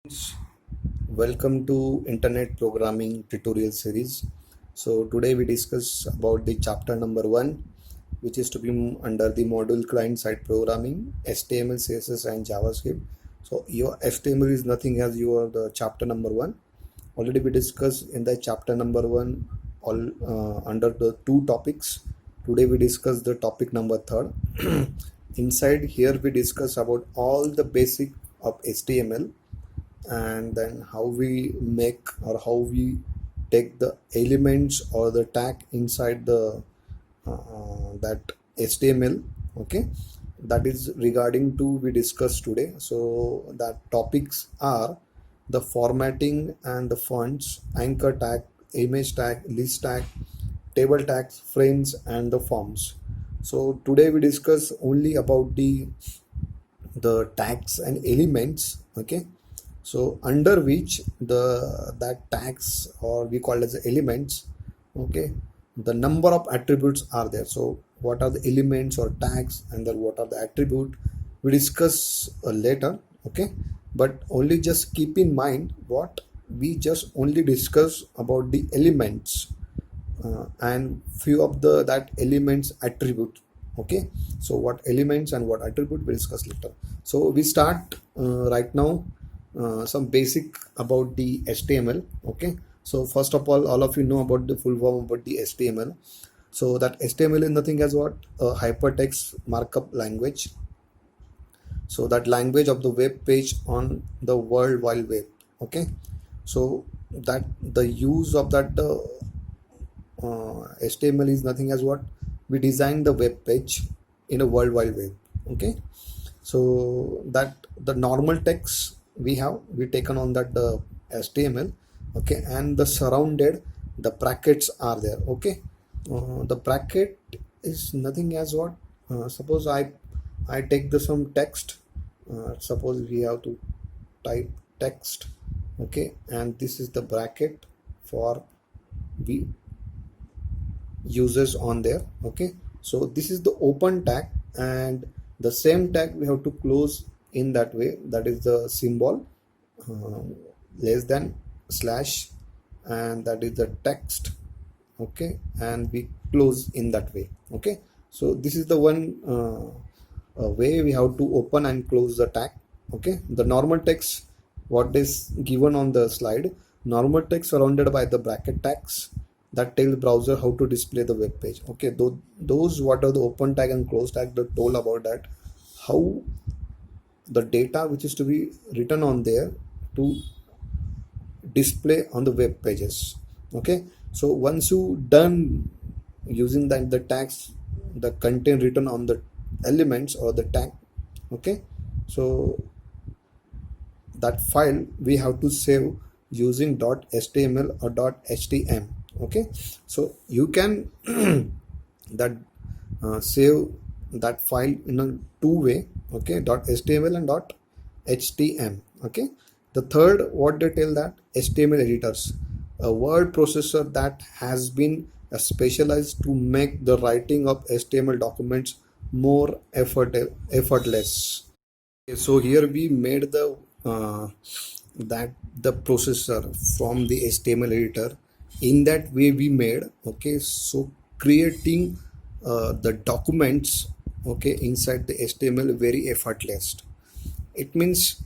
Friends, welcome to Internet Programming Tutorial Series. So today we discuss about the chapter number 1, which is to be under the module client side programming, HTML, CSS and JavaScript. So your HTML is nothing as your the chapter number 1. Already we discussed in the chapter number 1 all under the two topics. Today we discuss the topic number 3rd. Inside here we discuss about all the basic of HTML, and then how we make or how we take the elements or the tag inside the that HTML. Okay, that is regarding to we discuss today. So that topics are the formatting and the fonts, anchor tag, image tag, list tag, table tags, frames and the forms. So today we discuss only about the tags and elements. Okay, so under which that tags, or we call as elements. Okay, the number of attributes are there. So what are the elements or tags, and then what are the attribute we discuss later. Okay, but only just keep in mind what we just only discuss about the elements, and few of the that elements attribute. Okay, so what elements and what attribute we discuss later. So we start right now some basic about the HTML. Okay, so first of all of you know about the full form about the HTML. So that HTML is nothing as what a hypertext markup language. So that language of the web page on the World Wide Web. Okay, so that the use of that HTML is nothing as what we design the web page in a World Wide Web. Okay, so that the normal text we taken on that the HTML. Okay, and the surrounded the brackets are there. Okay, the bracket is nothing as what suppose I take the some text. Suppose we have to type text. Okay, and this is the bracket for we uses on there. Okay, so this is the open tag, and the same tag we have to close in that way. That is the symbol uh, less than slash, and that is the text. Okay, and we close in that way. Okay, so this is the one way we have to open and close the tag. Okay, the normal text what is given on the slide, normal text surrounded by the bracket tags that tell the browser how to display the web page. Okay, those what are the open tag and close tag that told about that how the data which is to be written on there to display on the web pages. Okay, so once you done using that the tags, the content written on the elements or the tag. Okay, so that file we have to save using .html or .htm. Okay, so you can that save that file in a two-way. Okay, .html and .htm. Okay, the third what they tell that HTML editors, a word processor that has been specialized to make the writing of HTML documents more effortless. Okay, so here we made the that the processor from the HTML editor. In that way we made. Okay, so creating the documents, okay, inside the HTML very effortless. It means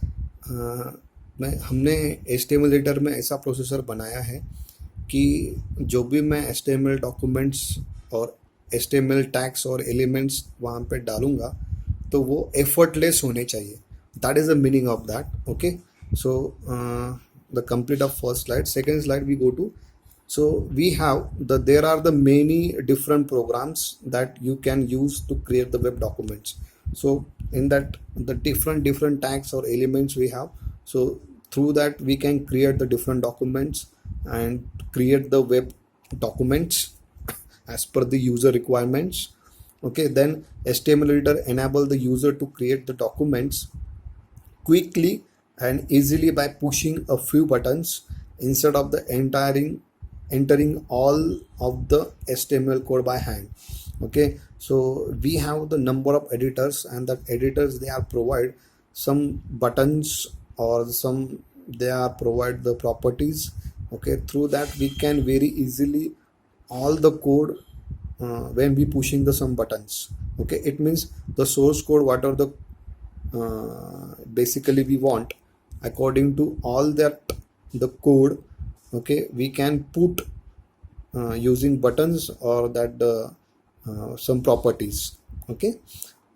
मैं हमने HTML editor में ऐसा processor बनाया है कि जो भी मैं HTML डॉक्यूमेंट्स और HTML टैग्स और एलिमेंट्स वहाँ पे डालूंगा तो वो एफर्टलेस होने चाहिए. That is the meaning of that. Okay, so the complete of first slide. Second slide we go to. So we have there are the many different programs that you can use to create the web documents. So in that the different tags or elements we have, so through that we can create the different documents and create the web documents as per the user requirements. Okay, then HTML editor enable the user to create the documents quickly and easily by pushing a few buttons instead of the entering all of the HTML code by hand. Okay, so we have the number of editors, and that editors they are provide some buttons or some they are provide the properties. Okay, through that we can very easily all the code when we pushing the some buttons. Okay, it means the source code whatever the basically we want, according to all that the code, okay, we can put using buttons or that some properties. Okay,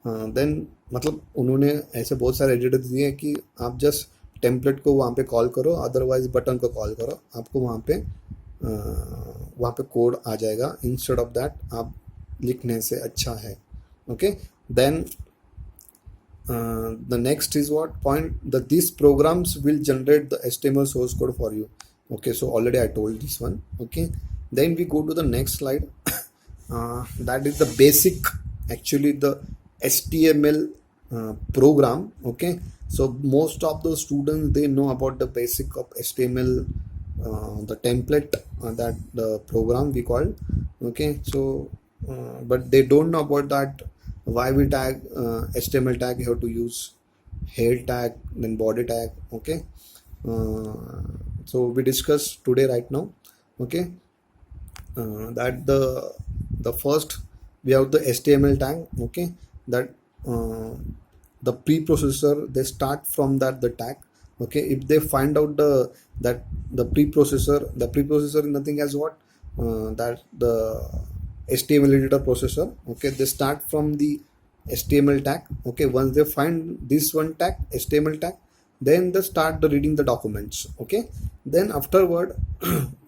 then मतलब उन्होंने ऐसे बहुत सारे editors दिए हैं कि आप just template को वहाँ पे कॉल करो, अदरवाइज बटन को कॉल करो, आपको वहाँ पे कोड आ जाएगा, इंस्टेड ऑफ दैट आप लिखने से अच्छा है. Okay, then the next is what point that these programs will generate the HTML source code for you. Okay, so already I told this one. Okay, then we go to the next slide. That is the basic, actually the HTML program. Okay, so most of the students, they know about the basic of HTML, the template, that the program we call. Okay, so but they don't know about that why we tag HTML tag. You have to use head tag, then body tag. Okay, so we discuss today right now. Okay, that the first we have the HTML tag. Okay, that the preprocessor, they start from that the tag. Okay, if they find out that the preprocessor is nothing as what that the HTML editor processor. Okay, they start from the HTML tag. Okay, once they find this one tag, HTML tag, then they start reading the documents. Okay, then afterward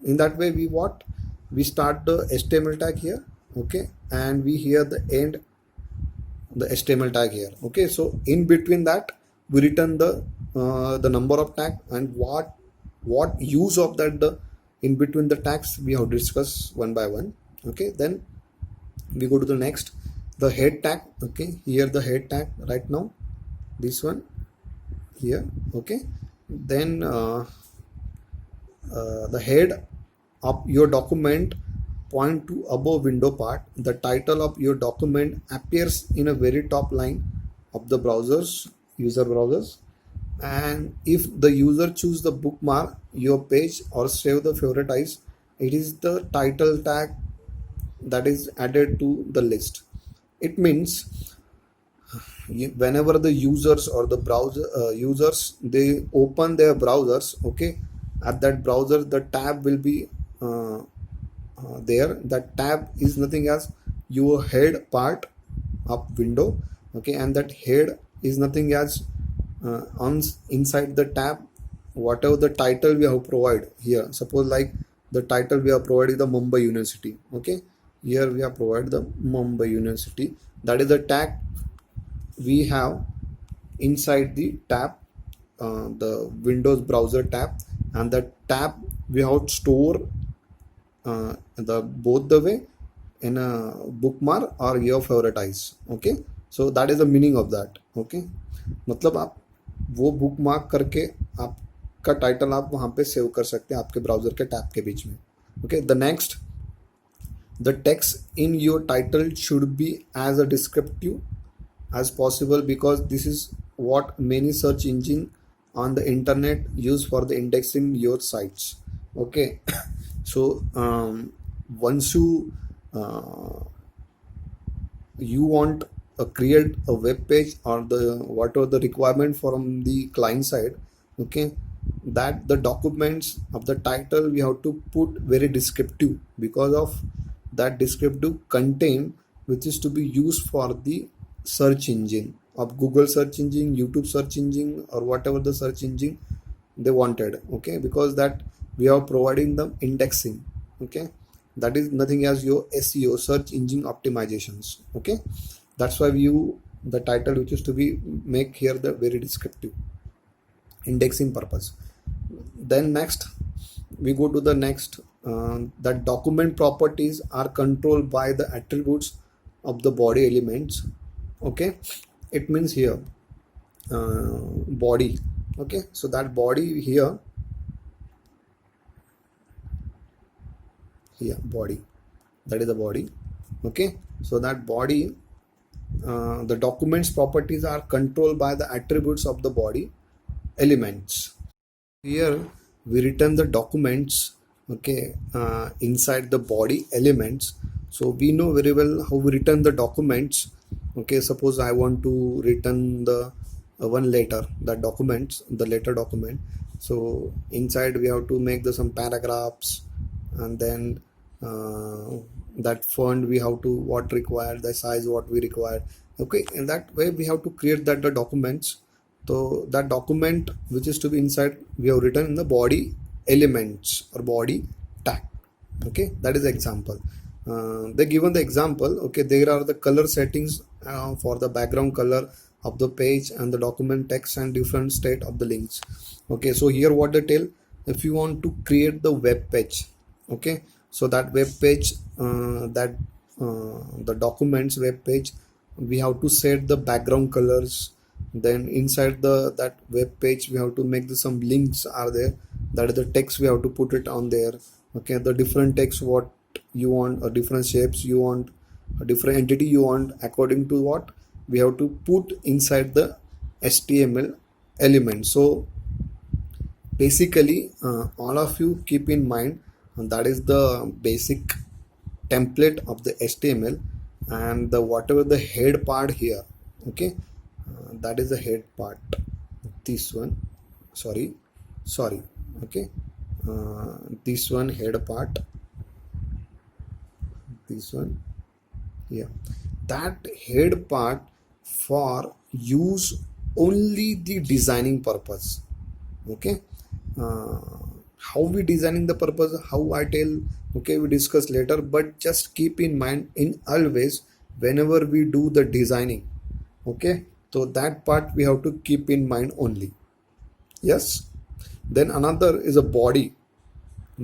in that way we start the HTML tag here. Okay, and we here the end the HTML tag here. Okay, so in between that we return the number of tag and what use of that the in between the tags we have discussed one by one. Okay, then we go to the next, the head tag. Okay, here the head tag right now, this one here. Okay, then the head of your document point to above window part. The title of your document appears in a very top line of the user browsers, and if the user choose the bookmark your page or save the favoritize, it is the title tag that is added to the list. It means whenever the users or the browser users, they open their browsers, okay, at that browser the tab will be there. That tab is nothing as your head part of window. Okay, and that head is nothing as on inside the tab whatever the title we have provided here. Suppose like the title we have provided the Mumbai University. Okay, here we have provided the Mumbai University. That is the tag we have inside the tab, the Windows browser tab, and the tab we have store the both the way in a bookmark or your favoritize. Okay, so that is the meaning of that. Okay, मतलब आप वो bookmark करके आपका title आप वहाँ पे save कर सकते हैं आपके ब्राउजर के टैब के बीच में. Okay, the next, the text in your title should be as a descriptive as possible, because this is what many search engine on the internet use for the indexing your sites. Okay, so once you want create a web page or the whatever the requirement from the client side. Okay, that the documents of the title we have to put very descriptive, because of that descriptive content which is to be used for the search engine of Google search engine, YouTube search engine, or whatever the search engine they wanted. Okay, because that we are providing them indexing. Okay, that is nothing as your SEO, search engine optimizations. Okay, that's why the title which is to be make here the very descriptive indexing purpose. Then next we go to the next, that document properties are controlled by the attributes of the body elements. Okay, it means here body. Okay, so that body here body, that is the body. Okay, so that body, the documents properties are controlled by the attributes of the body elements. Here we return the documents, okay, inside the body elements. So we know very well how we return the documents. Okay, suppose I want to return the one letter, the documents, the letter document. So inside we have to make the some paragraphs, and then that font we have to what required, the size what we require. Okay, in that way we have to create that the documents. So that document which is to be inside, we have written in the body elements or body tag. Okay, that is the example. They given the example. Okay, there are the color settings for the background color of the page and the document text and different state of the links. Okay, so here what they tell, if you want to create the web page, okay, so that web page, the documents web page, we have to set the background colors. Then inside the that web page we have to make some links are there, that is the text we have to put it on there. Okay, the different text what you want, or different shapes you want, a different entity you want, according to what we have to put inside the HTML element. So basically all of you keep in mind, that is the basic template of the HTML, and the whatever the head part here. Okay, that is the head part, this one, sorry, okay, this one head part, this one, yeah, that head part for use only the designing purpose. Okay, uh, how we designing the purpose, how I tell, okay, we discuss later, but just keep in mind in always whenever we do the designing. Okay, so that part we have to keep in mind only. Yes, then another is a body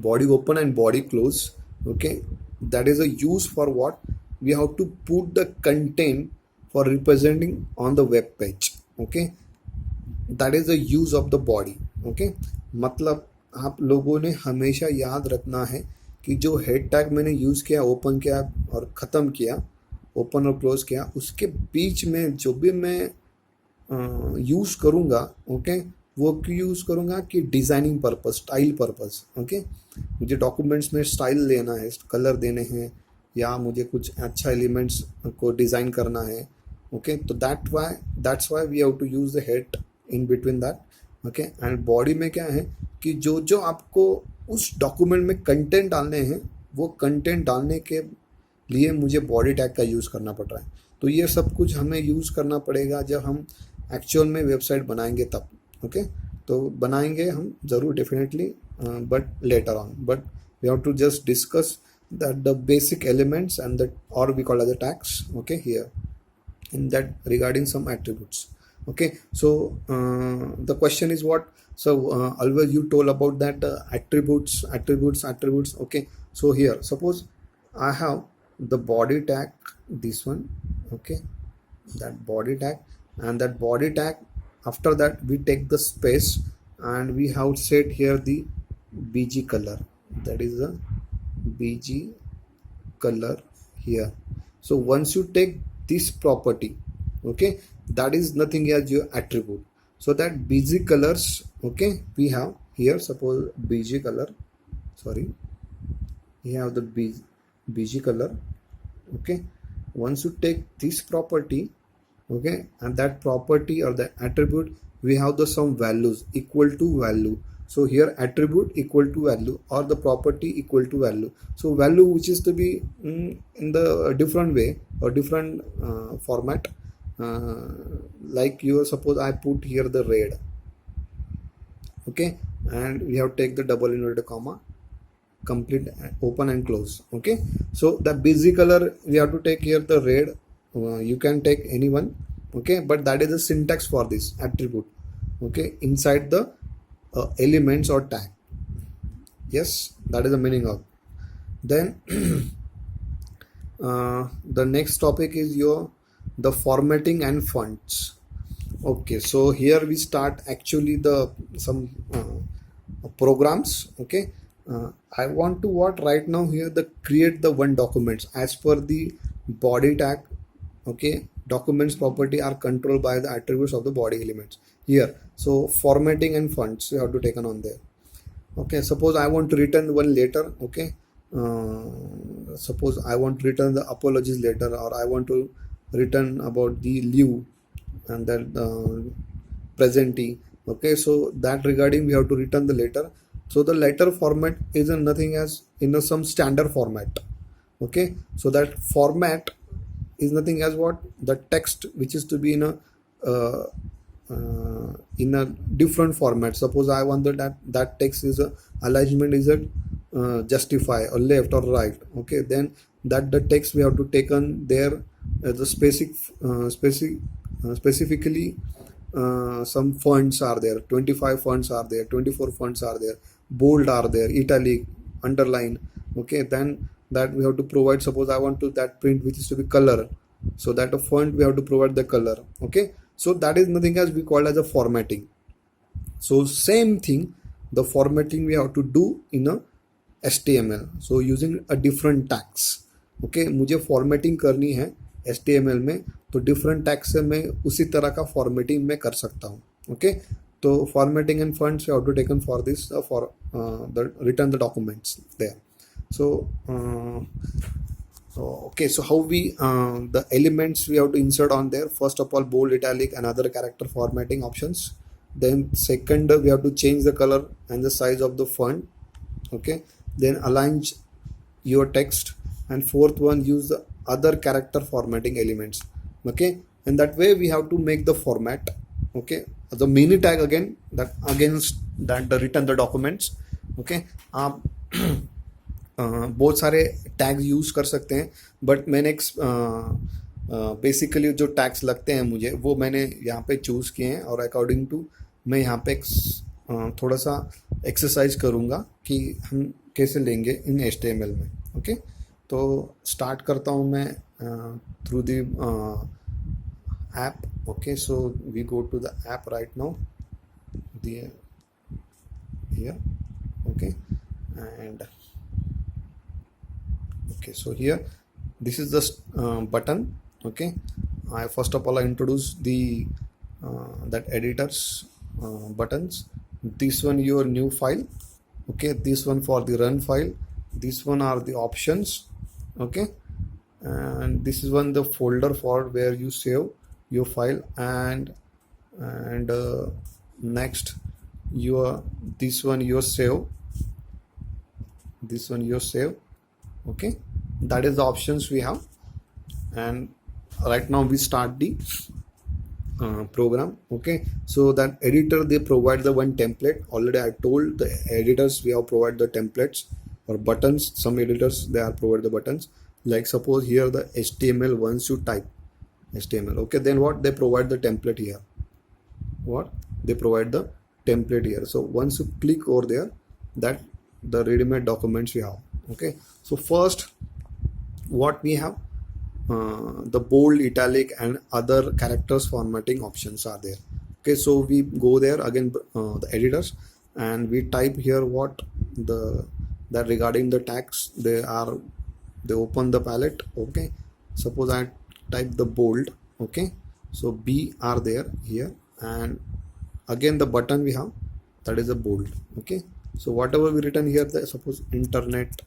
open and body close. Okay, that is a use for what we have to put the content for representing on the web page. Okay, that is the use of the body. Okay, मतलब आप लोगों ने हमेशा याद रखना है कि जो हेड टैग मैंने यूज़ किया, ओपन किया और ख़त्म किया, ओपन और क्लोज किया, उसके बीच में जो भी मैं यूज़ करूँगा, ओके, वो क्यों यूज़ करूँगा कि designing purpose, style purpose. Okay, मुझे डॉक्यूमेंट्स में स्टाइल लेना है, कलर देने हैं, या मुझे कुछ अच्छा एलिमेंट्स को डिज़ाइन करना है. ओके, तो that's why we have to use the head in between that. Okay, and body में क्या है कि जो जो आपको उस डॉक्यूमेंट में कंटेंट डालने हैं, वो कंटेंट डालने के लिए मुझे बॉडी टैग का यूज़ करना पड़ रहा है. तो ये सब कुछ हमें यूज़ करना पड़ेगा जब हम एक्चुअल में वेबसाइट बनाएंगे तब. ओके, तो बनाएंगे हम ज़रूर, definitely, but later on. But we have to just discuss that the basic elements and that, or we call as the tags, okay, here in that regarding some attributes. Okay, so the question is what, so always you told about that attributes. Okay, so here suppose I have the body tag, this one. Okay, that body tag, and that body tag, after that we take the space and we have set here the bg color, that is the bg color here. So once you take this property, okay, that is nothing as your attribute. So that bg colors, okay, we have here, suppose bg color, sorry, we have the bg color. Okay, once you take this property, okay, and that property or the attribute, we have the some values equal to value. So here attribute equal to value, or the property equal to value. So value which is to be in the different way or different format, like you suppose I put here the red. Okay, and we have take the double inverted comma, complete, open and close. Okay, so the busy color we have to take here the red. You can take anyone. Okay, but that is the syntax for this attribute. Okay, inside the elements or tag. Yes, that is the meaning of. Then the next topic is the formatting and fonts. Okay, so here we start actually the some programs. Okay, I want to what right now here the create the one documents as per the body tag. Okay, documents property are controlled by the attributes of the body elements here. So formatting and fonts you have to take on there. Okay, suppose I want to return one letter. Okay, suppose I want to return the apologies letter, or I want to return about the leave and that presentee. Okay, so that regarding we have to return the letter. So the letter format is nothing as some standard format. Okay, so that format is nothing as what the text which is to be uh, in a different format. Suppose I want that text is a alignment is a justify or left or right. Okay, then that the text we have to take on there the specifically some fonts are there, 25 fonts are there, 24 fonts are there, bold are there, italic, underline. Okay, then that we have to provide. Suppose I want to that print which is to be color, so that a font we have to provide the color. Okay, so that is nothing as we call as a formatting. So same thing, the formatting we have to do in a HTML, so using a different tags. Okay, मुझे formatting करनी है HTML में, तो different tag से मैं उसी तरह का फॉर्मेटिंग मैं कर सकता हूँ. ओके, तो formatting and funds you have to taken for this for the return the documents there. So okay, so how we the elements we have to insert on there. First of all, bold, italic and other character formatting options. Then second, we have to change the color and the size of the font. Okay, then align your text, and fourth one, use the other character formatting elements. Okay, and that way we have to make the format. Okay, the mini tag again, that against that the return the documents. Okay, आप बहुत सारे tags use कर सकते हैं, but मैंने basically जो tags लगते हैं मुझे वो मैंने यहाँ पे चूज़ किए हैं, और अकॉर्डिंग टू मैं यहाँ पे थोड़ा सा एक्सरसाइज करूँगा कि हम कैसे लेंगे इन HTML में. ओके, तो स्टार्ट करता हूँ मैं through the app. Okay, so we go to the app right now here. Okay, and okay, so here this is the button. Okay, I first of all I introduce the that editors buttons. This one your new file. Okay, this one for the run file, this one are the options. Okay, and this is one the folder for where you save your file, and next your this one your save, this one your save. Okay, that is the options we have. And right now we start the program. Okay, so that editor they provide the one template. Already I told the editors we have provide the templates or buttons. Some editors they are provide the buttons, like suppose here the HTML, once you type HTML, okay, then what they provide the template here, what they provide the template here. So once you click over there, that the ready-made documents we have. Okay, so first what we have, the bold, italic and other characters formatting options are there. Okay, so we go there again, the editors, and we type here what that regarding the tags they open the palette. Okay, suppose I type the bold. Okay, so B are there here, and again the button we have, that is a bold. Okay, so whatever we written here, suppose internet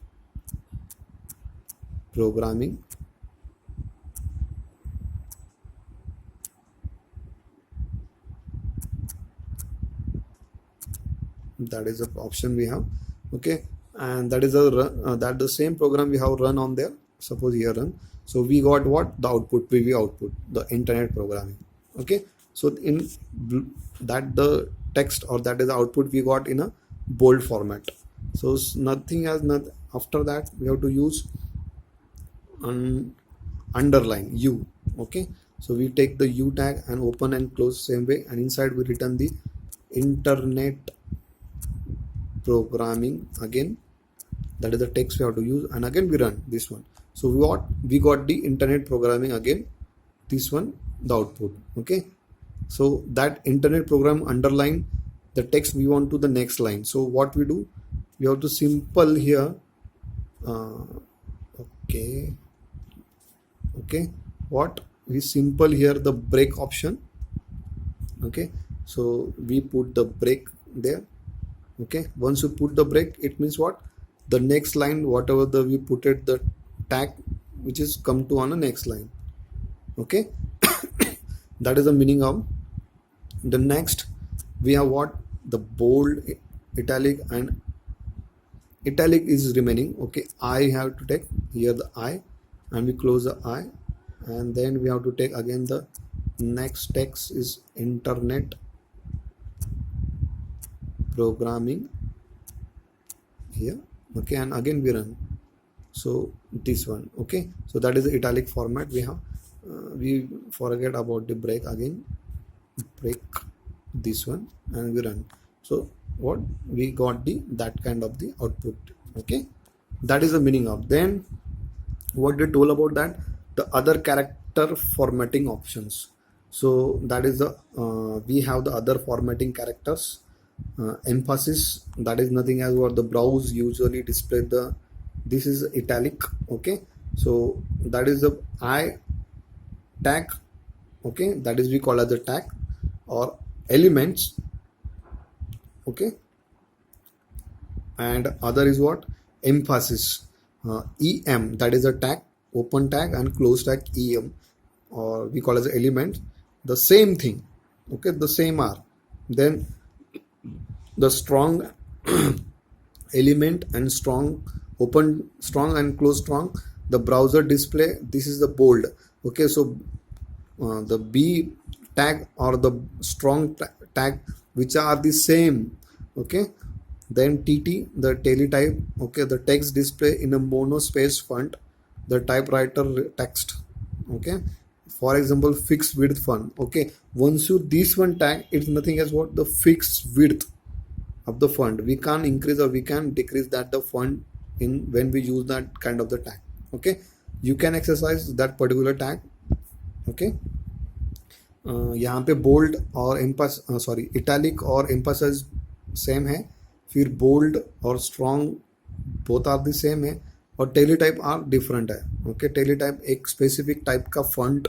programming, that is the option we have. Okay, and that is that the same program we have run on there. Suppose here run, so we got what, the output, preview output, the internet programming. Okay, so in that the text or that is the output we got in a bold format. So nothing as not after that we have to use underline U. Okay, so we take the U tag and open and close same way, and inside we return the internet programming again, that is the text we have to use, and again we run this one. So we got the internet programming again, this one the output. Okay, so that internet program underline the text we want to the next line. So what we do, we have to simple here okay, what we simple here the break option. Okay, so we put the break there. Okay, once you put the break, it means what, the next line whatever the we put it the tag which is come to on the next line. Okay, that is the meaning of the next. We have what, the bold, italic, and italic is remaining. Okay, I have to take here the I, and we close the I, and then we have to take again the next text is internet programming here. Okay, and again we run. So this one. Okay, so that is the italic format we have. We forget about the break, again break this one, and we run. So what we got the that kind of the output. Okay, that is the meaning of. Then what they told about that, the other character formatting options. So that is the we have the other formatting characters. Emphasis, that is nothing as what the browse usually display the, this is italic. Okay, so that is the I tag. Okay, that is we call as the tag or elements. Okay, and other is what, emphasis. Em, that is a tag, open tag and close tag, em, or we call as element, the same thing. Okay, the same are. Then the strong element and strong, open strong and close strong, the browser display, this is the bold. Okay, so the B tag or the strong tag which are the same. Okay, then TT, the teletype. Okay, the text display in a monospace font, the typewriter text. Okay, for example fixed width font. Okay, once you this one tag, it's nothing as what, the fixed width of the font. We can't increase or we can decrease that the font in when we use that kind of the tag. Okay, you can exercise that particular tag. Okay, यहाँ पे bold और एम्पस sorry italic और emphasise same है, फिर bold और strong both are the same है, और टेली टाइप आर डिफरेंट है. ओके, टेली टाइप एक स्पेसिफिक टाइप का फंट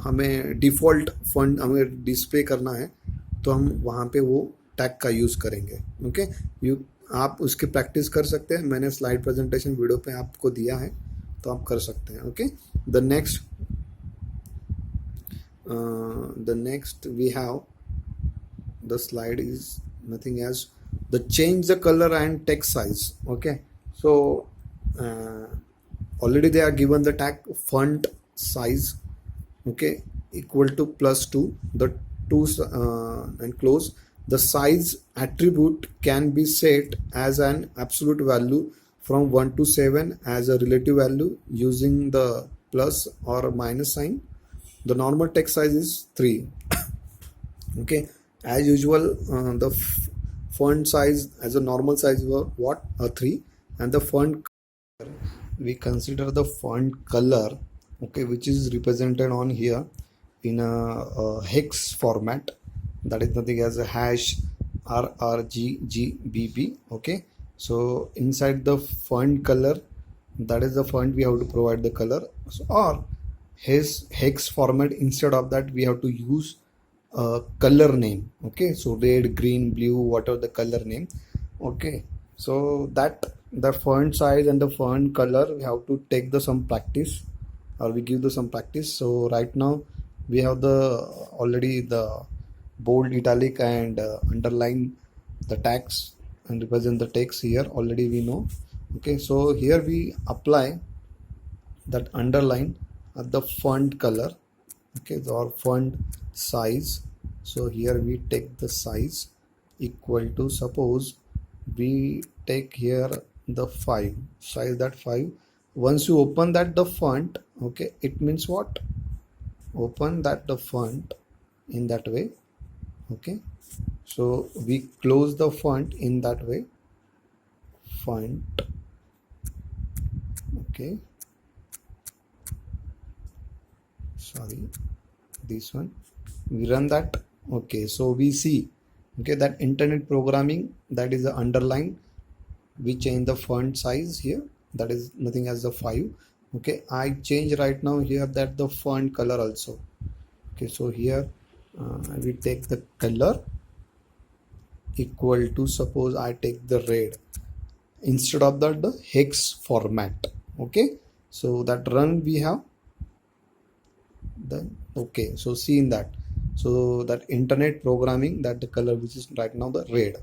हमें डिफ़ॉल्ट फंट हमें डिस्प्ले करना है, तो हम वहाँ पे वो टैग का यूज़ करेंगे. ओके, आप उसकी प्रैक्टिस कर सकते हैं, मैंने स्लाइड प्रेजेंटेशन वीडियो पे आपको दिया है, तो आप कर सकते हैं. Okay, the next we have the slide is nothing as the change the color and text size. Okay, so already they are given the tag font size. Okay, equal to +2, the two and close. The size attribute can be set as an absolute value from 1 to 7 as a relative value using the plus or minus sign. The normal text size is 3. Okay, as usual the font size as a normal size was what, 3, and the font we consider the font color. Okay, which is represented on here in a hex format, that is nothing as a hash RRGGBB. Okay, so inside the font color, that is the font we have to provide the color, or his hex format, instead of that we have to use a color name. Okay, so red, green, blue, whatever the color name. Okay, so that the font size and the font color we have to take the some practice, or we give the some practice. So right now we have the already the bold, italic and underline the tags and represent the text here, already we know. Okay, so here we apply that underline at the font color. Okay, or font size. So here we take the size equal to, suppose we take here the 5 size, that 5. Once you open that the font, okay, it means what, open that the font in that way. Okay, so we close the font in that way, font. Okay, sorry, this one, we run that. Okay, so we see, okay, that internet programming, that is the underline, we change the font size here, that is nothing as the 5. Okay, I change right now here that the font color also. Okay, so here we take the color equal to, suppose I take the red instead of that the hex format. Okay, so that run we have then. Okay, so see in that, so that internet programming, that the color which is right now the red.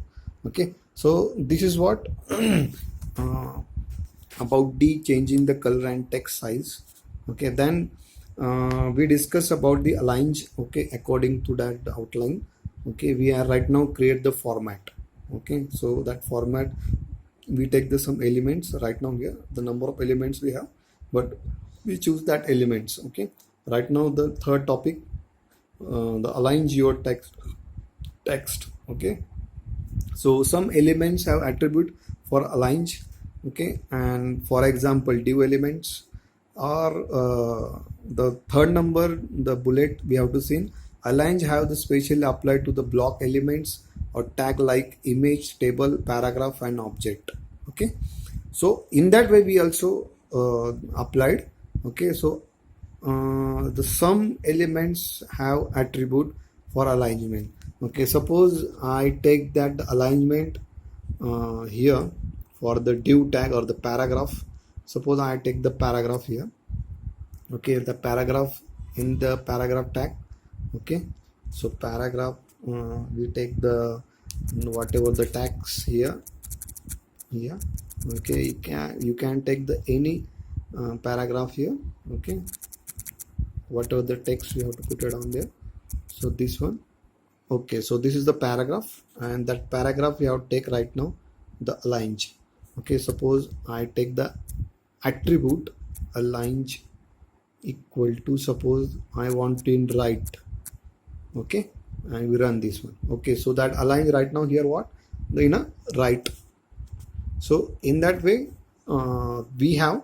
Okay, so this is what uh, about the changing the color and text size. Okay, then we discuss about the aligns. Okay, according to that outline. Okay, we are right now create the format. Okay, so that format we take the some elements right now here, the number of elements we have, but we choose that elements. Okay, right now the third topic, the aligns your text. Okay, so some elements have attribute for aligns. Okay, and for example div elements or the third number, the bullet we have to see aligns have the specially applied to the block elements or tag like image, table, paragraph and object. Okay, so in that way we also applied. Okay, so the some elements have attribute for alignment. Okay, suppose I take that alignment here for the div tag or the paragraph. Suppose I take the paragraph here. Okay, the paragraph in the paragraph tag. Okay, so paragraph, we take the whatever the tags here. Okay, you can take the any paragraph here. Okay, whatever the text we have to put it on there. So this one. Okay, so this is the paragraph, and that paragraph we have to take right now the aligns. Okay, suppose I take the attribute aligns equal to, suppose I want in right. Okay, and we run this one. Okay, so that aligns right now here what in a right. So in that way we have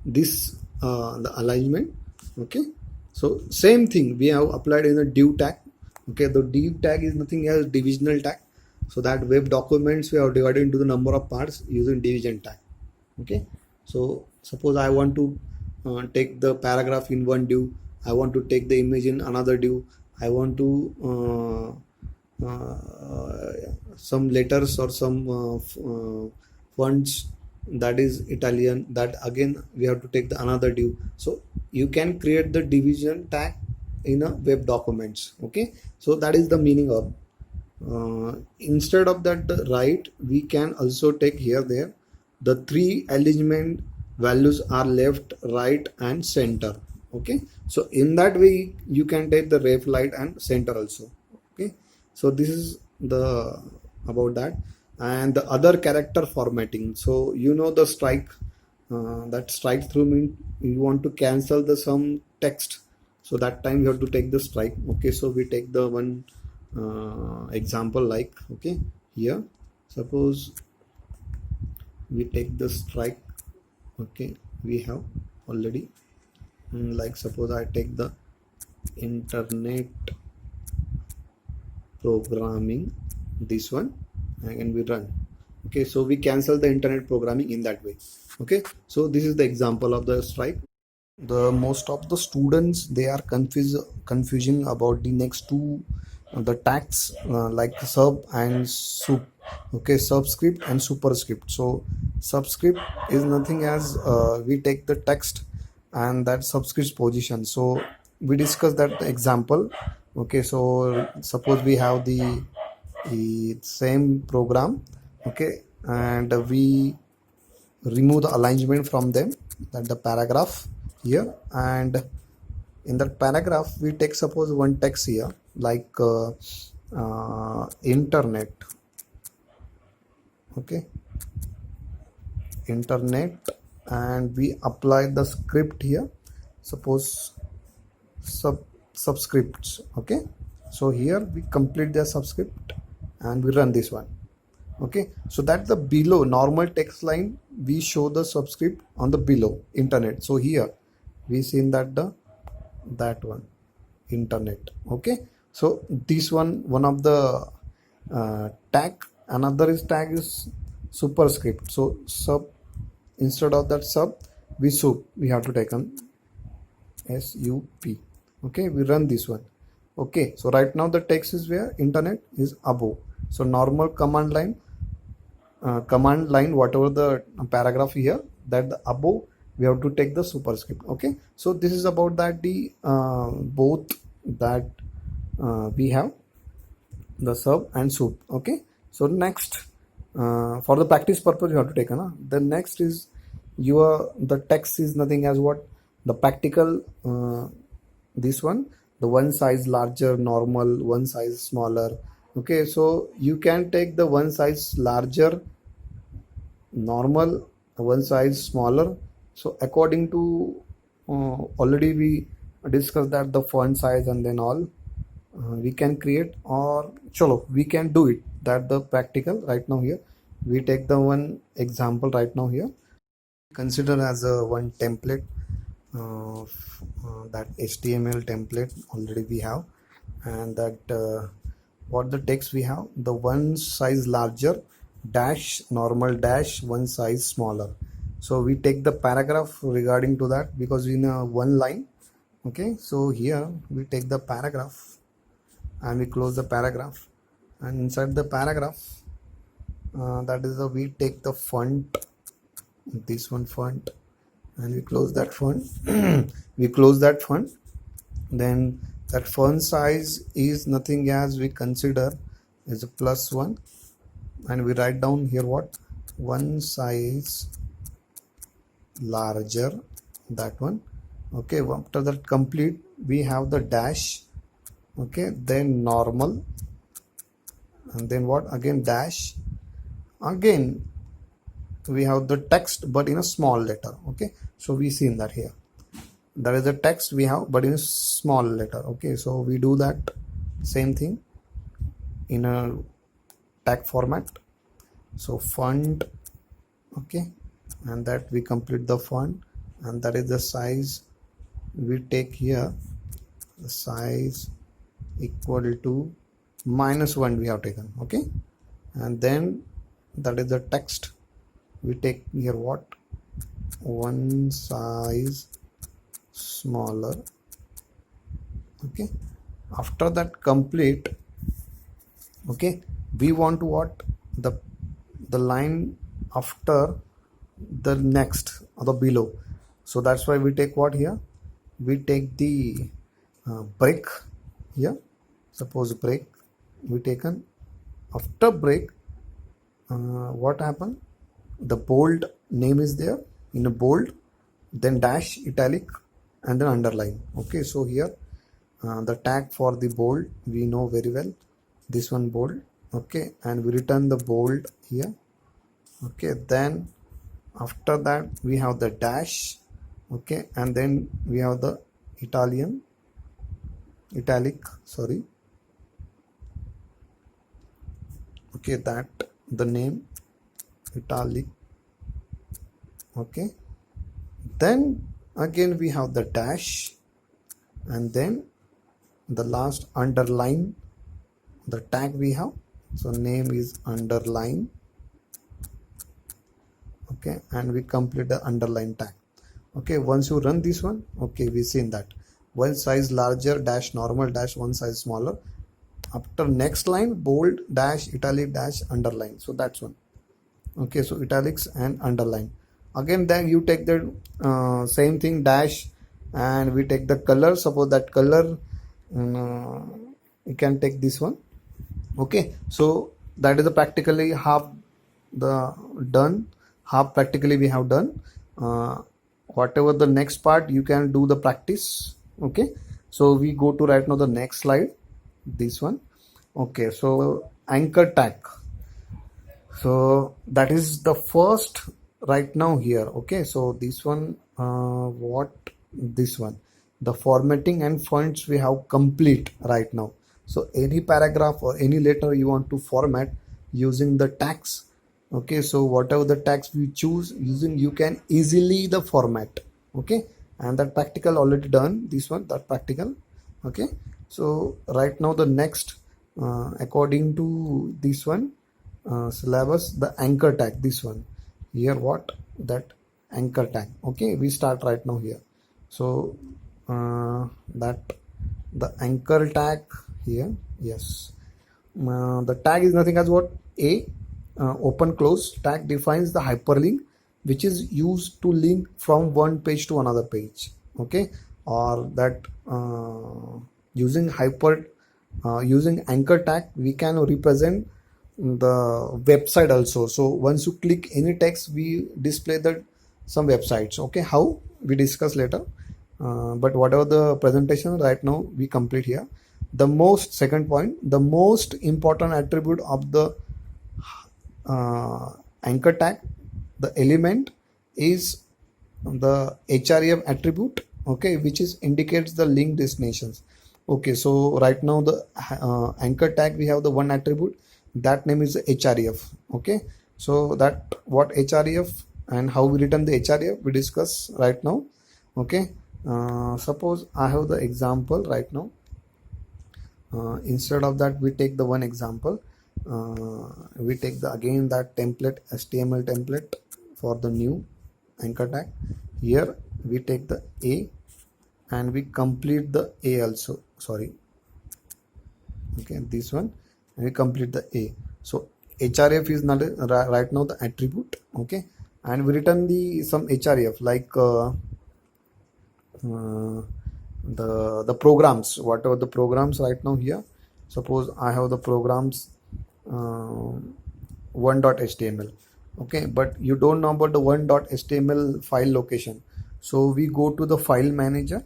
this the alignment. Okay, so same thing we have applied in the div tag. Okay, the div tag is nothing else divisional tag. So that web documents we have divided into the number of parts using division tag. Okay, so suppose I want to take the paragraph in one div, I want to take the image in another div, I want to some letters or some fonts that is Italian, that again we have to take the another div. So you can create the division tag in a web documents. Okay, so that is the meaning of instead of that right, we can also take here there the three alignment values are left, right and center. Okay, so in that way you can take the left, right and center also. Okay, so this is the about that. And the other character formatting, so you know the strike, that strike through mean you want to cancel the some text, so that time you have to take the strike. Okay, so we take the one example like, okay, here suppose we take the strike. Okay, we have already like suppose I take the internet programming, this one, and we run. Okay, so we cancel the internet programming in that way. Okay, so this is the example of the strike. The most of the students they are confusing about the next two the tags like sub and sup. Okay, subscript and superscript. So subscript is nothing as we take the text and that subscript position. So we discuss that example. Okay, so suppose we have the same program. Okay, and we remove the alignment from them, that the paragraph here, and in that paragraph we take suppose one text here like internet. Okay, internet, and we apply the script here, suppose subscripts. Okay, so here we complete the subscript and we run this one. Okay, so that the below normal text line we show the subscript on the below internet. So here we seen that that one internet. Okay, so this one of the tag, another is tag is superscript. So sub, instead of that sub vSoup we have to take on SUP. Okay, we run this one. Okay, so right now the text is where, internet is above. So normal command line, whatever the paragraph here, that the above we have to take the superscript. Okay, so this is about that the both that we have the sub and soup. Okay, so next for the practice purpose you have to take the next is the text is nothing as what the practical this one, the one size larger normal, one size smaller. Okay, so you can take the one size larger normal, one size smaller. So according to already we discussed that the font size and then all we can create, or chalo we can do it, that the practical. Right now here we take the one example. Right now here consider as a one template, that HTML template already we have, and that what the text we have, the one size larger dash normal dash one size smaller. So we take the paragraph regarding to that, because in a one line. Okay, so here we take the paragraph and we close the paragraph, and inside the paragraph that is the we take the font, this one font, and we close that font. We close that font. Then that font size is nothing as we consider is a +1, and we write down here what, one size larger, that one. Okay, after that complete we have the dash. Okay, then normal, and then what, again dash, again we have the text but in a small letter. Okay, so we seen that here there is a text we have but in a small letter. Okay, so we do that same thing in a tag format. So font, okay, and that we complete the font, and that is the size we take here, the size equal to -1 we have taken. Okay, and then that is the text we take here what, one size smaller. Okay, after that complete, okay, we want to what, the line after the next or the below. So that's why we take what here, we take the break here. Suppose break we taken, after break what happened, the bold name is there in a bold, then dash italic, and then underline. Okay, so here the tag for the bold we know very well, this one bold. Okay, and we return the bold here. Okay, then after that we have the dash. Okay, and then we have the italic, sorry. Okay, that the name italic. Okay, then again we have the dash, and then the last underline, the tag we have. So name is underline. Okay, and we complete the underline tag. Okay, once you run this one, okay, we seen that one size larger dash normal dash one size smaller, after next line bold dash italic dash underline. So that's one. Okay, so italics and underline. Again then you take the same thing dash, and we take the color. Suppose that color you can take this one. Okay, so that is the practically half the done, half practically we have done. Whatever the next part you can do the practice. Okay, so we go to right now the next slide, this one. Okay, so anchor tag, so that is the first right now here. Okay, so this one what, this one, the formatting and fonts we have complete right now. So any paragraph or any letter you want to format using the tags. Okay, so whatever the tags we choose using, you can easily the format. Okay, and that practical already done, this one, that practical. Okay, so right now the next according to this one syllabus, the anchor tag, this one here what, that anchor tag. Okay, we start right now here. So that the anchor tag here, yes, the tag is nothing as what a open close tag defines the hyperlink which is used to link from one page to another page. Okay, or that using using anchor tag we can represent the website also. So once you click any text we display the some websites. Okay, how we discuss later, but whatever the presentation right now we complete here. The most second point, the most important attribute of the anchor tag, the element is the href attribute. Okay, which is indicates the link destinations. Okay, so right now the anchor tag we have the one attribute, that name is href. Okay, so that what href and how we return the href we discuss right now. Okay, suppose I have the example right now. Instead of that we take the one example. We take the again that template, HTML template for the new anchor tag. Here we take the a and we complete the a also, sorry, okay, this one, and we complete the a. So href is not right now the attribute. Okay, and we return the some href like the programs, whatever the programs right now here. Suppose I have the programs 1.html. Okay, but you don't know about the 1.html file location, so we go to the file manager.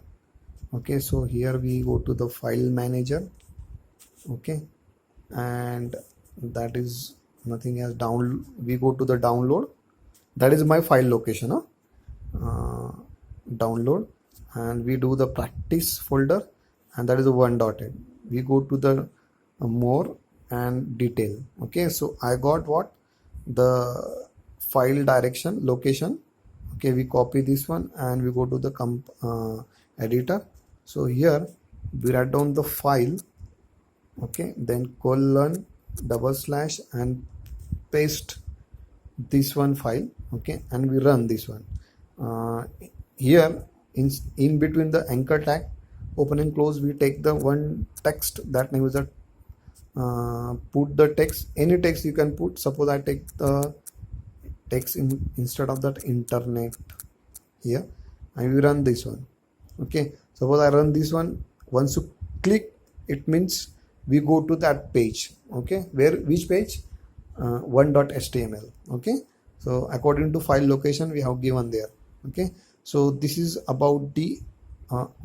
Okay, so here we go to the file manager. Okay, and that is nothing as down, we go to the download, that is my file location, download, and we do the practice folder, and that is a 1.8. we go to the more and detail. Okay, so I got what the file direction location. Okay, we copy this one and we go to the editor. So here we write down the file. Okay, then colon double slash and paste this one file. Okay, and we run this one. Here in between the anchor tag open and close we take the one text, that name is a put the text, any text you can put. Suppose I take the text instead of that internet here, and we run this one. Okay, suppose I run this one, once you click it means we go to that page. Okay, which page? 1.html. Okay, so according to file location we have given there. Okay, so this is about the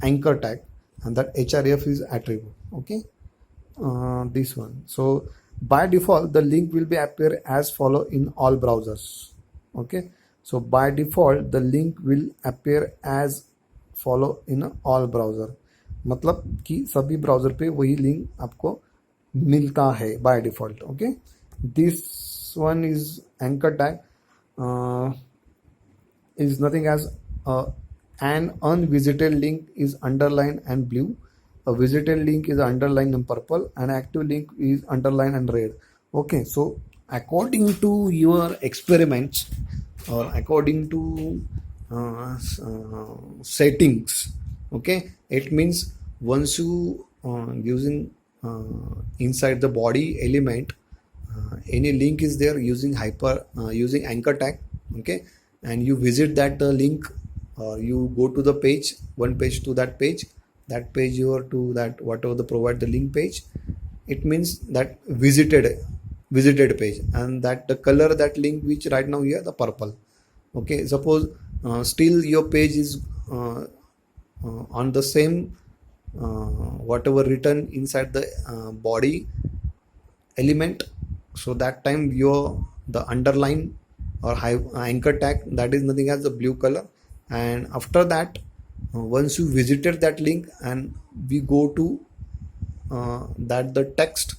anchor tag, and that href is attribute. Okay, this one. So by default the link will be appear as follow in all browsers. Okay, so by default the link will appear as follow in all browser, मतलब कि सभी browser पे वही link आपको मिलता है by default. Okay, this one is anchor tag is nothing as an unvisited link is underlined and blue, a visited link is underlined in purple, and active link is underlined and red. Okay, so according to your experiments or according to settings, okay, it means once you using inside the body element any link is there using using anchor tag. Okay, and you visit that link, you go to the page, one page to that page you are to that whatever the provide the link page, it means that visited page, and that the color that link which right now here the purple. Okay, suppose still your page is on the same whatever written inside the body element, so that time your the underline or anchor tag, that is nothing as the blue color. And after that once you visited that link and we go to that the text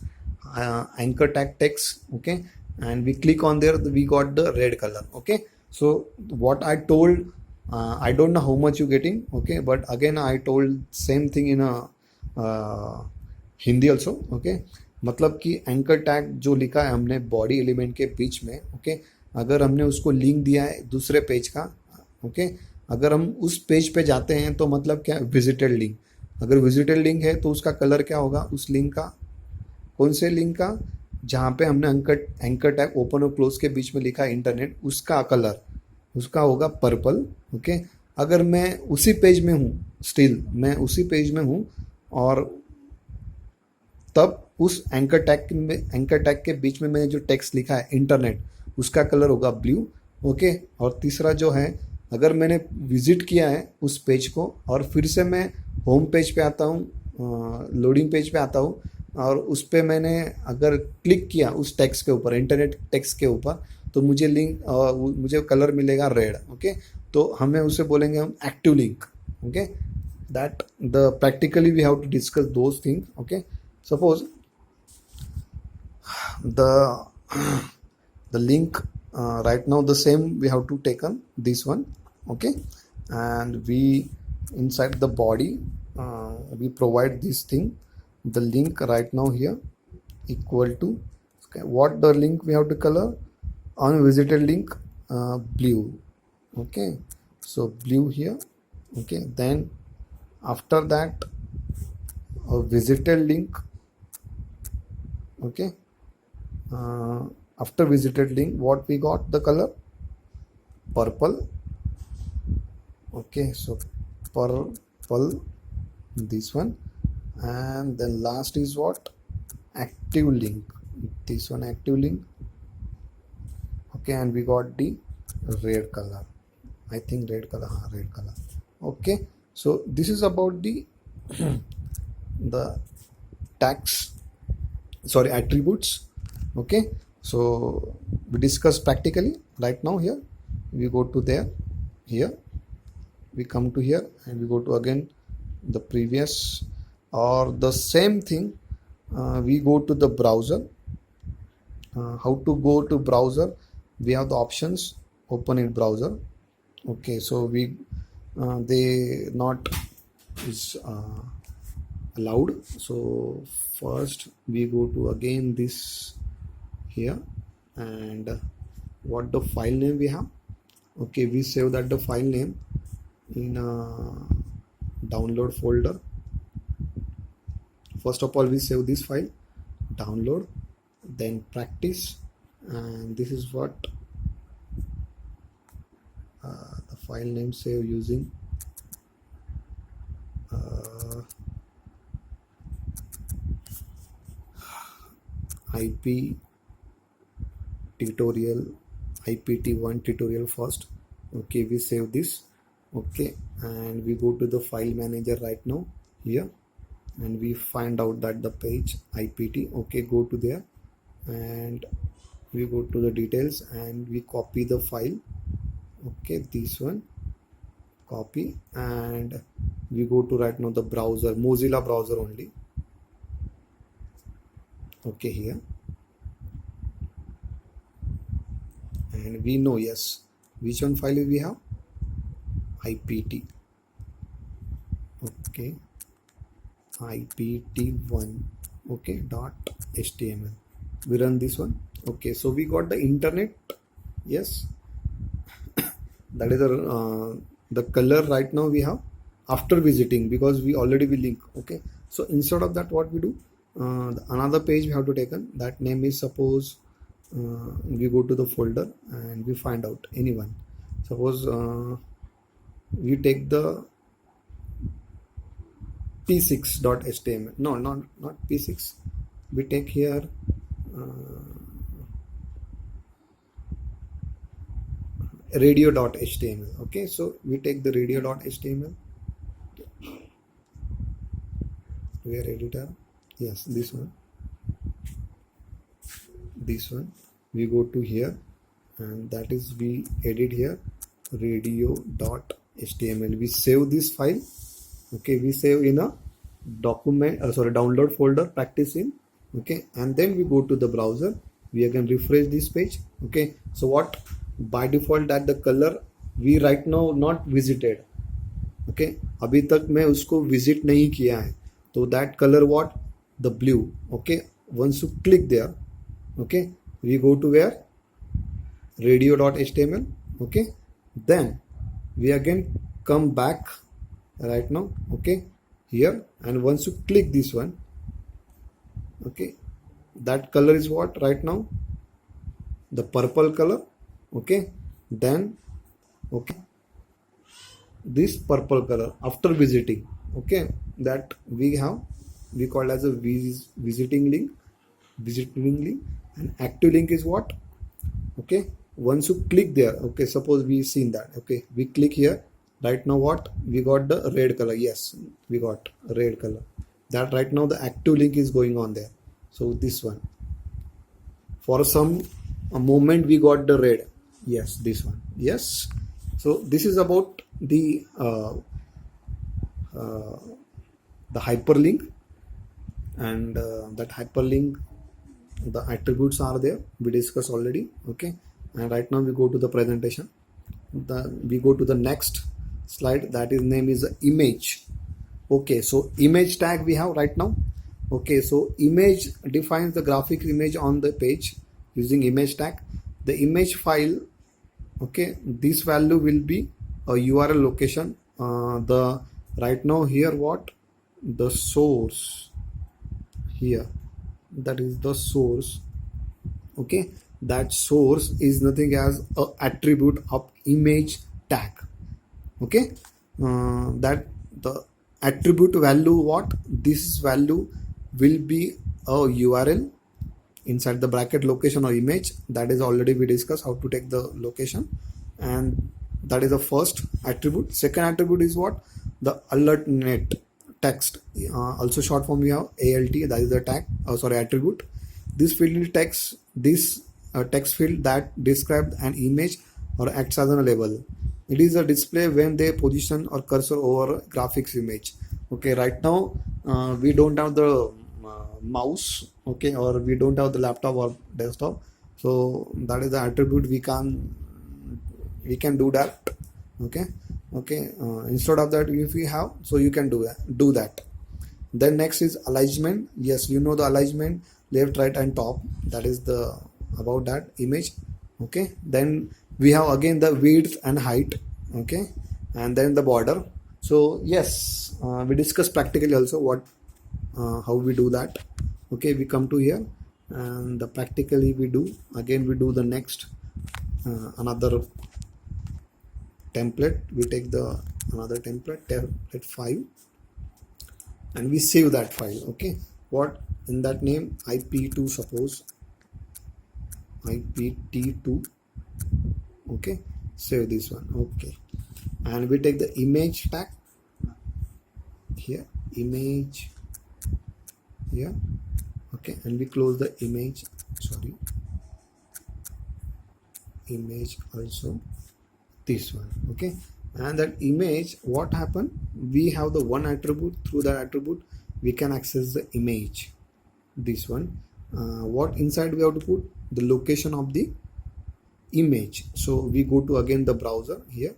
anchor tag text, okay, and we click on there, we got the red color. Okay, so what I told, I don't know how much you getting. Okay, but again I told same thing in a Hindi also. Okay, मतलब कि anchor tag जो लिखा है हमने body element के बीच में, okay, अगर हमने उसको लिंक दिया है दूसरे पेज का, ओके। अगर हम उस पेज पे जाते हैं तो मतलब क्या, विजिटेड लिंक। अगर विजिटेड लिंक है तो उसका कलर क्या होगा, उस लिंक का, कौन से लिंक का, जहाँ पे हमने एंकर एंकर टैग ओपन और क्लोज के बीच में लिखा है इंटरनेट, उसका कलर, उसका होगा पर्पल। ओके। अगर मैं उसी पेज में हूँ, स्टिल मैं उसी पेज में हूँ, और तब उस एंकर टैग के बीच में मैंने जो टेक्स्ट लिखा है इंटरनेट, उसका कलर होगा ब्लू। ओके। और तीसरा जो है, अगर मैंने विजिट किया है उस पेज को और फिर से मैं होम पेज पे आता हूँ, लोडिंग पेज पे आता हूँ, और उस पे मैंने अगर क्लिक किया उस टेक्स्ट के ऊपर, इंटरनेट टेक्स्ट के ऊपर, तो मुझे लिंक, मुझे कलर मिलेगा रेड। ओके। तो हमें उसे बोलेंगे हम active link. Okay. that the practically we have to discuss those things. Okay, suppose the the link, right now the same we have to taken this one. Okay. And we, inside the body, we provide this thing, the link right now here equal to, okay, what the link we have to color, unvisited link, blue. Okay, so blue here. Okay, then after that a visited link. Okay, after visited link, what we got, the color purple. Okay, so purple, this one. And then last is what, active link, this one, active link. Okay, and we got the red color, I think red color, red color. Okay, so this is about the the tags, sorry, attributes. Okay, so we discuss practically. Right now here we go to there, here we come to here, and we go to again the previous, or the same thing, we go to the browser. How to go to browser, we have the options, open in browser. Okay, so we, they not is allowed. So first we go to again this here, and what the file name we have. Okay, we save that the file name in a download folder. First of all we save this file, download, then practice, and this is what the file name save using IP tutorial, IPT1 tutorial first. Okay, we save this. Okay, and we go to the file manager right now here, and we find out that the page IPT. Okay, go to there, and we go to the details, and we copy the file. Okay, this one, copy, and we go to right now the browser, Mozilla browser only. Okay, here, and we know, yes, which one file we have, IPT. Okay, IPT1. Okay, dot HTML, we run this one. Okay, so we got the internet, yes, that is the color right now we have after visiting, because we already will link. Okay, so instead of that, what we do, another page we have to taken, that name is, suppose we go to the folder and we find out anyone. Suppose we take the p6.html, no, not p6, we take here radio.html. Okay, so we take the radio.html, where editor, yes, this one, we go to here, and that is we edit here radio.html, we save this file. Okay, we save in a document, download folder, practice in. Okay, and then we go to the browser, we again refresh this page. Okay, so what, by default that the color we right now not visited. Okay, अभी तक मैं उसको visit नहीं किया है, तो that color what, the blue. Okay, once you click there, okay, we go to where, radio.html. Okay, then we again come back right now, okay, here, and once you click this one, okay, that color is what right now, the purple color, okay, then okay, this purple color after visiting, okay, that we call as a visiting link, and active link is what, okay, once you click there, okay, suppose we seen that, okay, we click here right now, what we got, the red color, yes, we got red color, that right now the active link is going on there. So this one, for some a moment we got the red, yes, this one, yes. So this is about the hyperlink, and that hyperlink, the attributes are there, we discussed already, okay. And right now we go to the presentation, we go to the next slide, that is name is image. Okay, so image tag we have right now. Okay, so image defines the graphic image on the page using image tag. The image file, okay, this value will be a URL location, the right now here what, the source here, that is the source, okay, that source is nothing as a attribute of image tag, okay, that the attribute value what, this value will be a URL inside the bracket location or image, that is already we discussed how to take the location, and that is the first attribute. Second attribute is what, the alert net text, also short form we have ALT, that is the tag, attribute. This field is text, this text field that describes an image or acts as a label. It is a display when they position or cursor over graphics image. Okay, right now we don't have the mouse, okay, or we don't have the laptop or desktop, so that is the attribute we can do that, okay. Instead of that, if we have, so you can do that. Then next is alignment. Yes, you know the alignment, left, right, and top, that is the about that image, okay. Then we have again the width and height, okay, and then the border. So yes, we discussed practically also what how we do that, okay. We come to here, and the practically we do the next another template, we take the another template 5, and we save that file, okay. What in that name, ip2, suppose ipt2, okay, save this one, okay. And we take the image tag here, image here, okay, and we close the image, image also, this one, okay. And that image, what happened, we have the one attribute, through that attribute we can access the image, this one. What inside we have to put, the location of the image. So we go to again the browser here,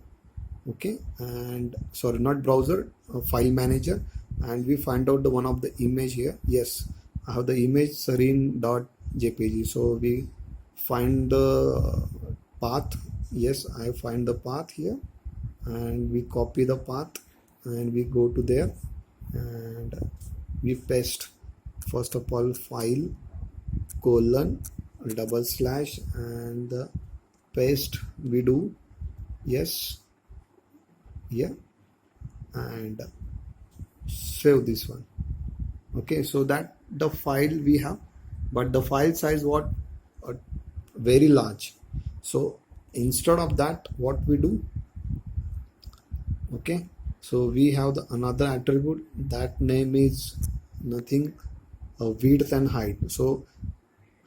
okay, and not browser, file manager, and we find out the one of the image here. Yes, I have the image serene.jpg, so we find the path. Yes, I find the path here, and we copy the path, and we go to there, and we paste, first of all, file : / and the paste we do, yes, here, and save this one, okay. So that the file we have, but the file size what, very large. So instead of that, what we do, okay, so we have the another attribute, that name is nothing, width and height. So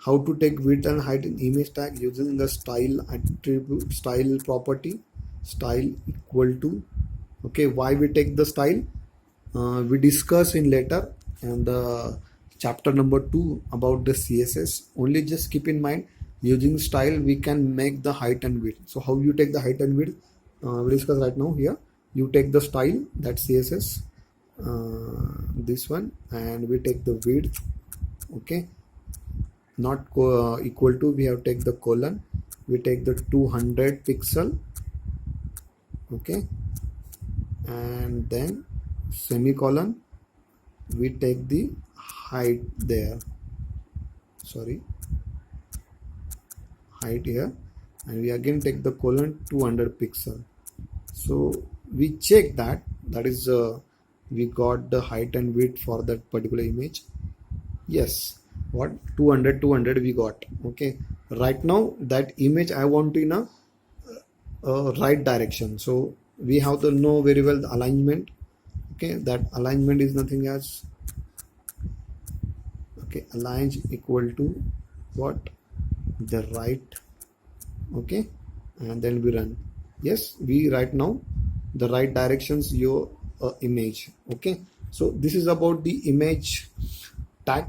how to take width and height in image tag, using the style attribute, style property, style equal to, okay. Why we take the style, we discuss in later, and chapter number 2 about the CSS. Only just keep in mind, using style we can make the height and width. So how you take the height and width, we discuss right now here. You take the style, that CSS, this one, and we take the width, okay, not equal to, we have take the colon, we take the 200 pixel, okay, and then semicolon, we take the height there, sorry, height here, and we again take the colon 200 pixel. So we check that is we got the height and width for that particular image. Yes, what 200 we got. Okay, right now that image I want to in a right direction, so we have to know very well the alignment. Okay, that alignment is nothing as, okay, align equal to what, the right. Okay, and then we run. Yes, we right now the right directions your image. Okay, so this is about the image tag.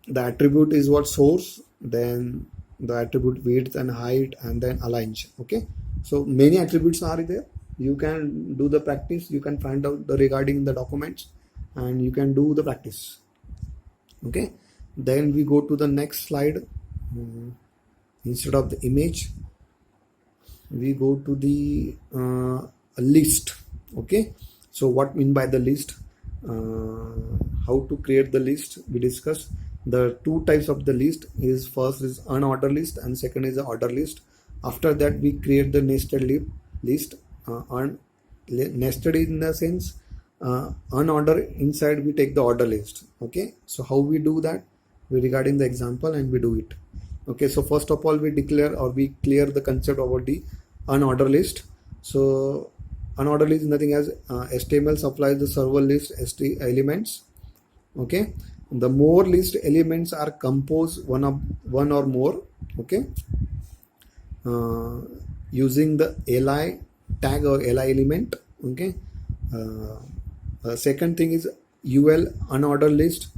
The attribute is what, source, then the attribute width and height, and then align. Okay, so many attributes are there. You can do the practice, you can find out the regarding the documents, and you can do the practice. Okay, then we go to the next slide. Instead of the image, we go to the list. Okay, so what mean by the list, how to create the list, we discuss the two types of the list. Is first is unordered list and second is the order list. After that we create the nested list. Nested in the sense, unordered inside we take the order list. Okay, so how we do that, we regarding the example and we do it. Okay, so first of all we declare or we clear the concept about the unordered list. So unordered list is nothing as HTML supplies the server list ST elements. Okay, the more list elements are composed one or more. Okay, using the li tag or li element. Okay, second thing is ul unordered list.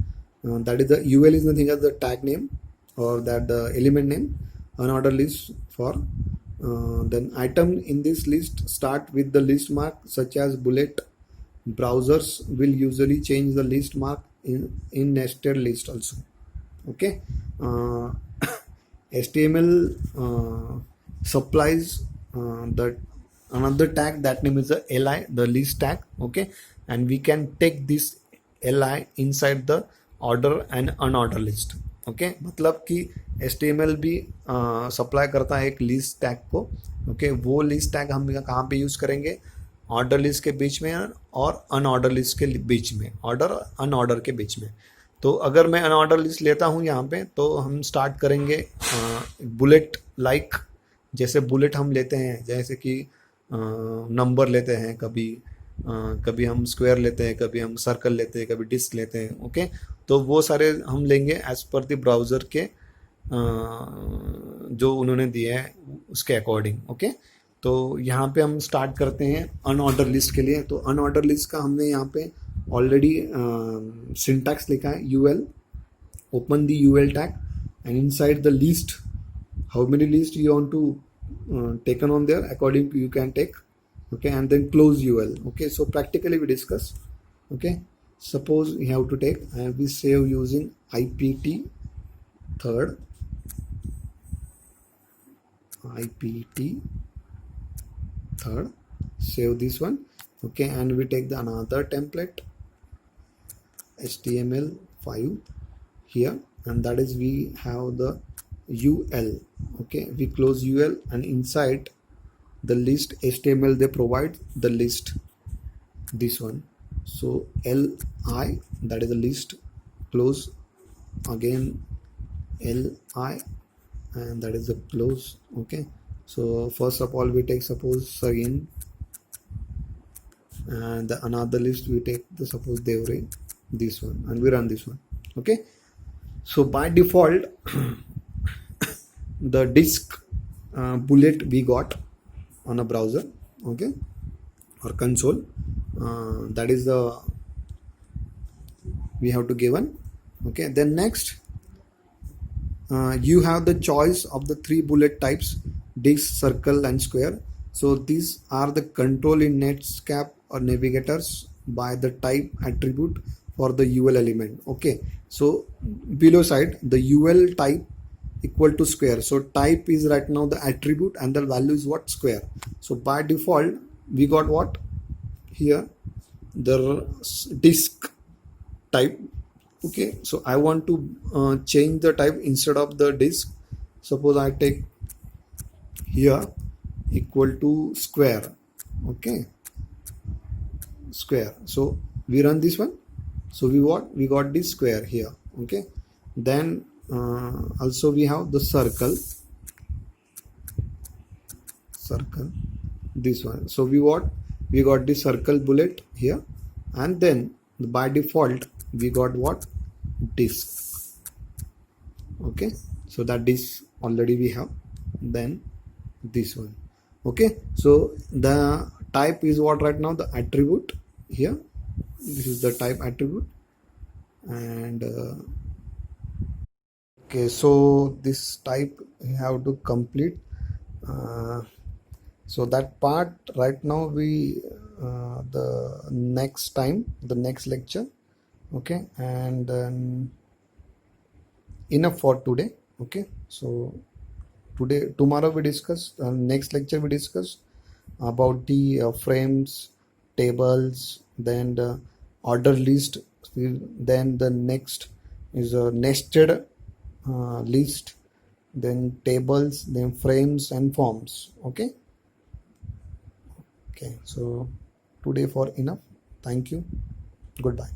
That is the ul is nothing as the tag name or that the element name. Unordered list for then item in this list start with the list mark such as bullet. Browsers will usually change the list mark in nested list also. Okay, HTML supplies that another tag, that name is the li, the list tag. Okay, and we can take this li inside the order and unordered list. Okay, मतलब कि HTML भी supply करता है एक list tag को. Okay, वो list tag हम कहाँ पे यूज़ करेंगे, ऑर्डर लिस्ट के बीच में और अनऑर्डर लिस्ट के बीच में, ऑर्डर अनऑर्डर के बीच में. तो अगर मैं अनऑर्डर लिस्ट लेता हूँ यहाँ पे, तो हम स्टार्ट करेंगे बुलेट लाइक. जैसे बुलेट हम लेते हैं, जैसे कि नंबर लेते हैं, कभी हम स्क्वायर लेते हैं, कभी हम सर्कल लेते हैं, कभी डिस्क लेते हैं. ओके, तो वो सारे हम लेंगे एज पर द ब्राउज़र के जो उन्होंने दिए है उसके अकॉर्डिंग. ओके, तो यहाँ पे हम स्टार्ट करते हैं अनऑर्डर लिस्ट के लिए. तो अनऑर्डर लिस्ट का हमने यहाँ पे ऑलरेडी सिंटैक्स लिखा है. ul open the ul tag and inside the list how many list you want to taken on there according you can take. Okay, and then close ul. Okay, so practically we discuss. Okay, suppose we have to take and we save using ipt third, save this one. Okay, and we take the another template html5 here, and that is we have the ul. Okay, we close ul and inside the list HTML they provide the list, this one. So li, that is the list, close again li, and that is the close. Okay, so first of all we take suppose again, and the another list we take the suppose Devre, this one, and we run this one. Okay, so by default the disk bullet we got on a browser. Okay, or console, that is the we have to given. Okay, then next you have the choice of the three bullet types: disk, circle and square. So these are the control in Netscape or navigators by the type attribute for the ul element. Okay, so below side the ul type equal to square. So type is right now the attribute and the value is what, square. So by default we got what here, the disk type. Okay, so I want to change the type. Instead of the disk, suppose I take here equal to square. Okay, square. So we run this one, so we got this square here. Okay, then also we have the circle, this one. So we got the circle bullet here, and then by default we got what, disk. Okay, so that is already we have. Then this one. Okay, so the type is what right now, the attribute here. This is the type attribute. And okay, so this type you have to complete. So that part right now we the next time, the next lecture. Okay, and then enough for today. Okay, so tomorrow we discuss, next lecture we discuss about the frames, tables, then the order list, then the next is a nested list, then tables, then frames and forms. Okay, so today for enough. Thank you. Goodbye.